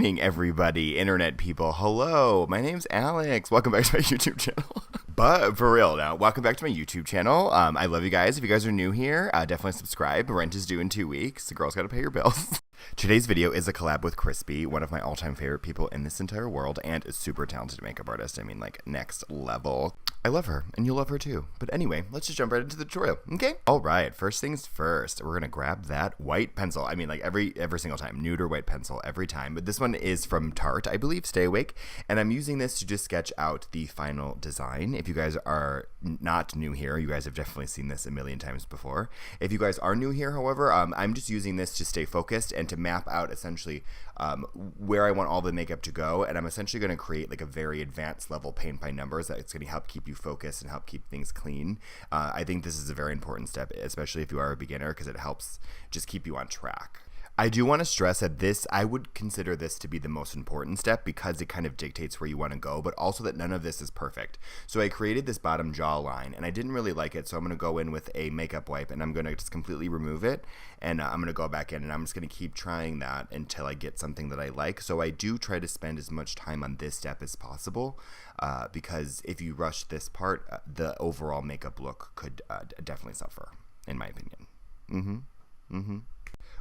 evening, everybody, internet people. Hello, my name's Alex. Welcome back to my YouTube channel. But for real now, welcome back to my YouTube channel. I love you guys. If you guys are new here, definitely subscribe. Rent is due in 2 weeks. The girl's got to pay her bills. Today's video is a collab with Chrisspy, one of my all-time favorite people in this entire world, and a super talented makeup artist. I mean, like, next level. I love her, and you'll love her too. But anyway, let's just jump right into the tutorial, okay? All right, first things first, we're gonna grab that white pencil. I mean, like, every single time, nude or white pencil, every time. But this one is from Tarte, I believe, Stay Awake. And I'm using this to just sketch out the final design. If you guys are not new here, you guys have definitely seen this a million times before. If you guys are new here, however, I'm just using this to stay focused and to map out essentially where I want all the makeup to go. And I'm essentially going to create like a very advanced level paint by numbers that's going to help keep you focused and help keep things clean. I think this is a very important step, especially if you are a beginner, because it helps just keep you on track. I do want to stress that I would consider this to be the most important step because it kind of dictates where you want to go, but also that none of this is perfect. So I created this bottom jawline and I didn't really like it, so I'm going to go in with a makeup wipe and I'm going to just completely remove it, and I'm going to go back in and I'm just going to keep trying that until I get something that I like. So I do try to spend as much time on this step as possible because if you rush this part, the overall makeup look could definitely suffer, in my opinion.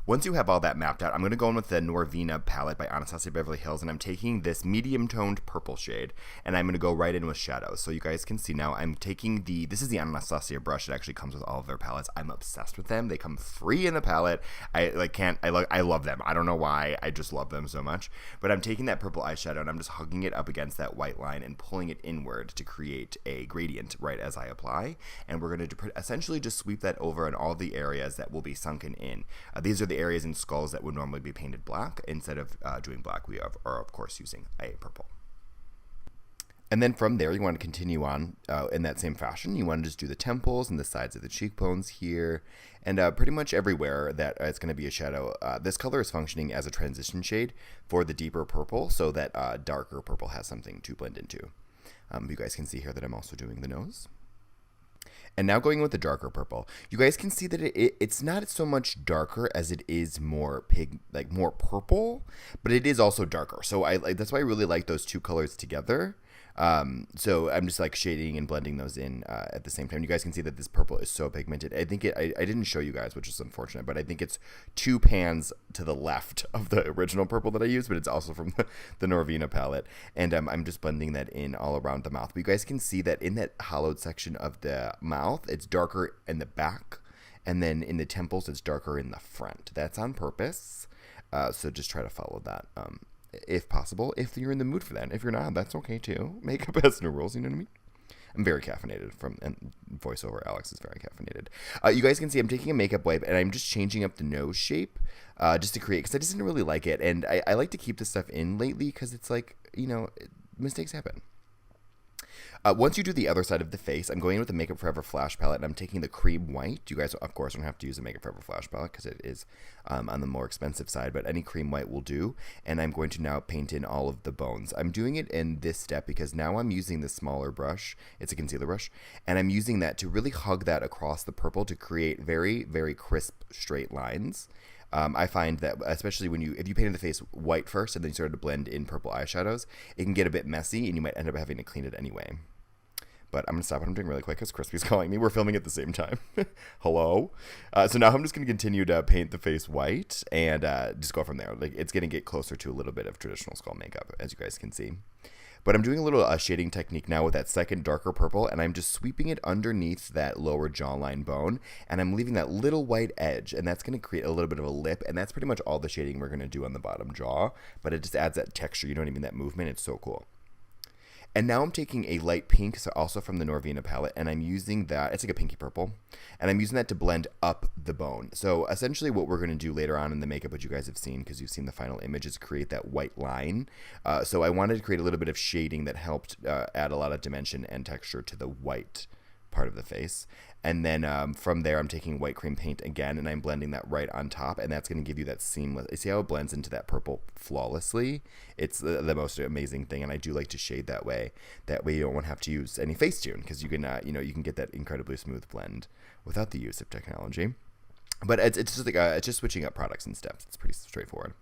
Once you have all that mapped out, I'm going to go in with the Norvina palette by Anastasia Beverly Hills, and I'm taking this medium-toned purple shade, and I'm going to go right in with shadows. So you guys can see now, I'm taking this is the Anastasia brush. It actually comes with all of their palettes. I'm obsessed with them. They come free in the palette. I love them. I don't know why. I just love them so much. But I'm taking that purple eyeshadow, and I'm just hugging it up against that white line and pulling it inward to create a gradient right as I apply. And we're going to essentially just sweep that over in all the areas that will be sunken in. These are the areas in skulls that would normally be painted black. Instead of doing black, we are of course using a purple. And then from there, you want to continue on in that same fashion. You want to just do the temples and the sides of the cheekbones here, and pretty much everywhere that it's going to be a shadow. This color is functioning as a transition shade for the deeper purple, so that darker purple has something to blend into. You guys can see here that I'm also doing the nose. And now going with the darker purple, you guys can see that it's not so much darker as it is more more purple, but it is also darker. So that's why I really like those two colors together. So I'm just like shading and blending those in at the same time. You guys can see that this purple is so pigmented. I think I didn't show you guys, which is unfortunate, but I think it's 2 pans to the left of the original purple that I used, but it's also from the Norvina palette. And I'm just blending that in all around the mouth. But you guys can see that in that hollowed section of the mouth, it's darker in the back, and then in the temples, it's darker in the front. That's on purpose. So just try to follow that. If possible, if you're in the mood for that. If you're not, that's okay too. Makeup has no rules, you know what I mean? I'm very caffeinated and voiceover Alex is very caffeinated. You guys can see I'm taking a makeup wipe and I'm just changing up the nose shape just to create, because I just didn't really like it. And I like to keep this stuff in lately because it's like, you know, mistakes happen. Once you do the other side of the face, I'm going in with the Makeup Forever Flash palette, and I'm taking the cream white. You guys, of course, don't have to use a Makeup Forever Flash palette because it is on the more expensive side, but any cream white will do. And I'm going to now paint in all of the bones. I'm doing it in this step because now I'm using the smaller brush. It's a concealer brush, and I'm using that to really hug that across the purple to create very, very crisp, straight lines. I find that especially if you painted the face white first and then you started to blend in purple eyeshadows, it can get a bit messy and you might end up having to clean it anyway. But I'm going to stop what I'm doing really quick because Chrisspy's calling me. We're filming at the same time. Hello? So now I'm just going to continue to paint the face white and just go from there. Like, it's going to get closer to a little bit of traditional skull makeup, as you guys can see. But I'm doing a little shading technique now with that second darker purple, and I'm just sweeping it underneath that lower jawline bone, and I'm leaving that little white edge, and that's going to create a little bit of a lip, and that's pretty much all the shading we're going to do on the bottom jaw, but it just adds that texture, you know what I mean, that movement. It's so cool. And now I'm taking a light pink, so also from the Norvina palette, and I'm using that, it's like a pinky purple, and I'm using that to blend up the bone. So essentially what we're going to do later on in the makeup, which you guys have seen because you've seen the final image, is create that white line. So I wanted to create a little bit of shading that helped add a lot of dimension and texture to the white part of the face. And then from there, I'm taking white cream paint again, and I'm blending that right on top, and that's going to give you that seamless. You see how it blends into that purple flawlessly? It's the most amazing thing, and I do like to shade that way. That way, you don't have to use any Facetune because you can, you can get that incredibly smooth blend without the use of technology. But it's just like it's just switching up products and steps. It's pretty straightforward.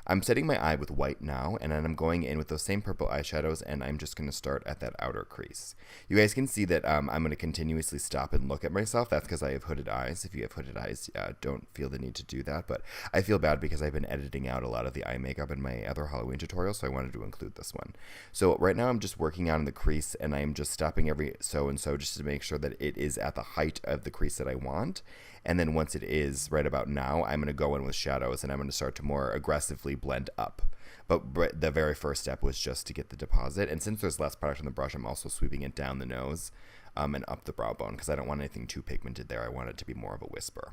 I'm setting my eye with white now, and then I'm going in with those same purple eyeshadows, and I'm just going to start at that outer crease. You guys can see that I'm going to continuously stop and look at myself. That's because I have hooded eyes. If you have hooded eyes, don't feel the need to do that, but I feel bad because I've been editing out a lot of the eye makeup in my other Halloween tutorials, so I wanted to include this one. So right now I'm just working on the crease, and I'm just stopping every so and so just to make sure that it is at the height of the crease that I want. And then once it is right about now, I'm going to go in with shadows, and I'm going to start to more aggressively blend up. But the very first step was just to get the deposit. And since there's less product on the brush, I'm also sweeping it down the nose and up the brow bone because I don't want anything too pigmented there. I want it to be more of a whisper.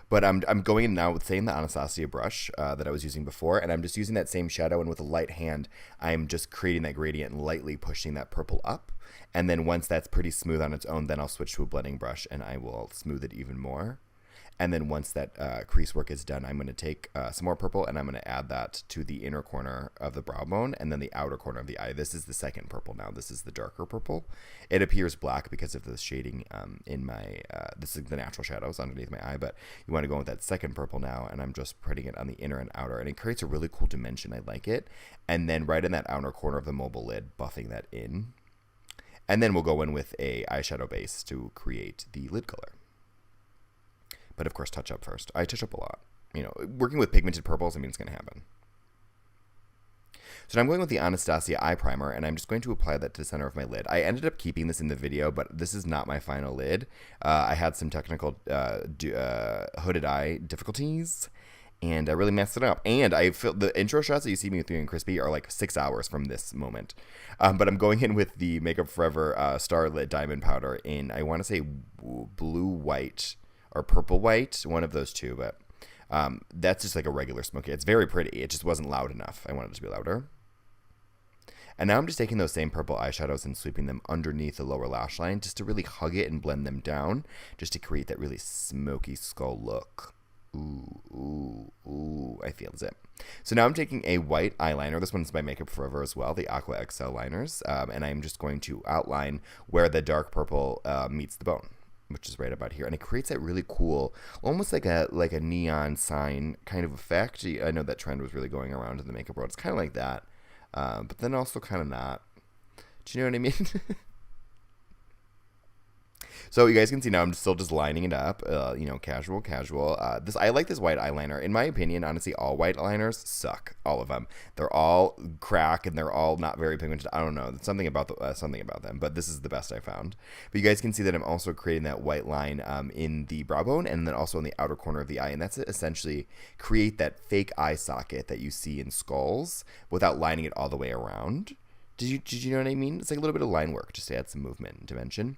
But I'm going in now with the Anastasia brush that I was using before, and I'm just using that same shadow, and with a light hand, I'm just creating that gradient and lightly pushing that purple up. And then once that's pretty smooth on its own, then I'll switch to a blending brush, and I will smooth it even more. And then once that crease work is done, I'm going to take some more purple, and I'm going to add that to the inner corner of the brow bone and then the outer corner of the eye. This is the second purple now. This is the darker purple. It appears black because of the shading in my, this is the natural shadows underneath my eye, but you want to go with that second purple now, and I'm just putting it on the inner and outer, and it creates a really cool dimension. I like it. And then right in that outer corner of the mobile lid, buffing that in. And then we'll go in with a eyeshadow base to create the lid color. But of course, touch up first. I touch up a lot. You know, working with pigmented purples, I mean, it's going to happen. So now I'm going with the Anastasia eye primer, and I'm just going to apply that to the center of my lid. I ended up keeping this in the video, but this is not my final lid. I had some technical hooded eye difficulties, and I really messed it up. And I feel the intro shots that you see me with doing Chrisspy are like 6 hours from this moment. But I'm going in with the Makeup Forever Starlit Diamond Powder in, I want to say, blue-white or purple-white, one of those two. But that's just like a regular smoky. It's very pretty. It just wasn't loud enough. I wanted it to be louder. And now I'm just taking those same purple eyeshadows and sweeping them underneath the lower lash line just to really hug it and blend them down, just to create that really smoky skull look. Ooh, ooh, ooh, I feel it. So now I'm taking a white eyeliner. This one's by Makeup Forever as well, the Aqua XL liners. And I'm just going to outline where the dark purple meets the bone, which is right about here. And it creates that really cool, almost like a neon sign kind of effect. I know that trend was really going around in the makeup world. It's kind of like that, but then also kind of not. Do you know what I mean? So you guys can see now I'm still just lining it up, you know, casual. I like this white eyeliner. In my opinion, honestly, all white liners suck. All of them. They're all crack and they're all not very pigmented. I don't know. There's something about them, but this is the best I found. But you guys can see that I'm also creating that white line in the brow bone and then also in the outer corner of the eye. And that's essentially create that fake eye socket that you see in skulls without lining it all the way around. Did you know what I mean? It's like a little bit of line work just to add some movement and dimension.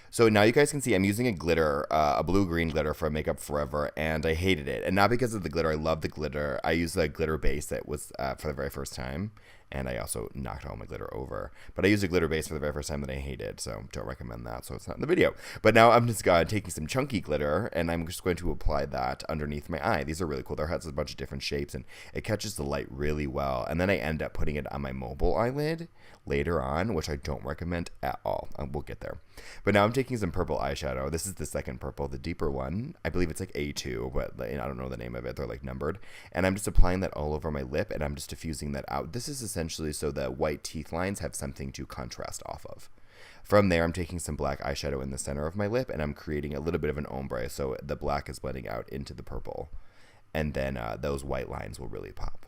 So now you guys can see I'm using a glitter, a blue-green glitter from Makeup Forever, and I hated it. And not because of the glitter. I love the glitter. I used the glitter base that was for the very first time, and I also knocked all my glitter over. But I used a glitter base for the very first time that I hated, so don't recommend that, so it's not in the video. But now I'm just taking some chunky glitter, and I'm just going to apply that underneath my eye. These are really cool. There has a bunch of different shapes, and it catches the light really well. And then I end up putting it on my mobile eyelid later on, which I don't recommend at all. We'll get there. But now I'm taking some purple eyeshadow. This is the second purple, the deeper one. I believe it's like A2, but I don't know the name of it. They're like numbered. And I'm just applying that all over my lip, and I'm just diffusing that out. This is essentially so the white teeth lines have something to contrast off of. From there, I'm taking some black eyeshadow in the center of my lip, and I'm creating a little bit of an ombre, so the black is blending out into the purple. And then those white lines will really pop.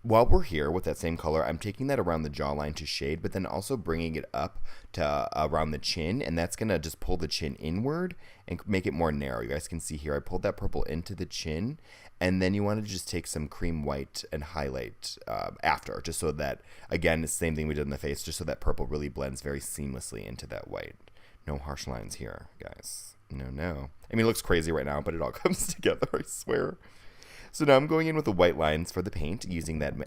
While we're here with that same color, I'm taking that around the jawline to shade, but then also bringing it up to around the chin, and that's going to just pull the chin inward and make it more narrow. You guys can see here, I pulled that purple into the chin, and then you want to just take some cream white and highlight after, just so that, again, the same thing we did in the face, just so that purple really blends very seamlessly into that white. No harsh lines here, guys. No. I mean, it looks crazy right now, but it all comes together, I swear. So now I'm going in with the white lines for the paint using that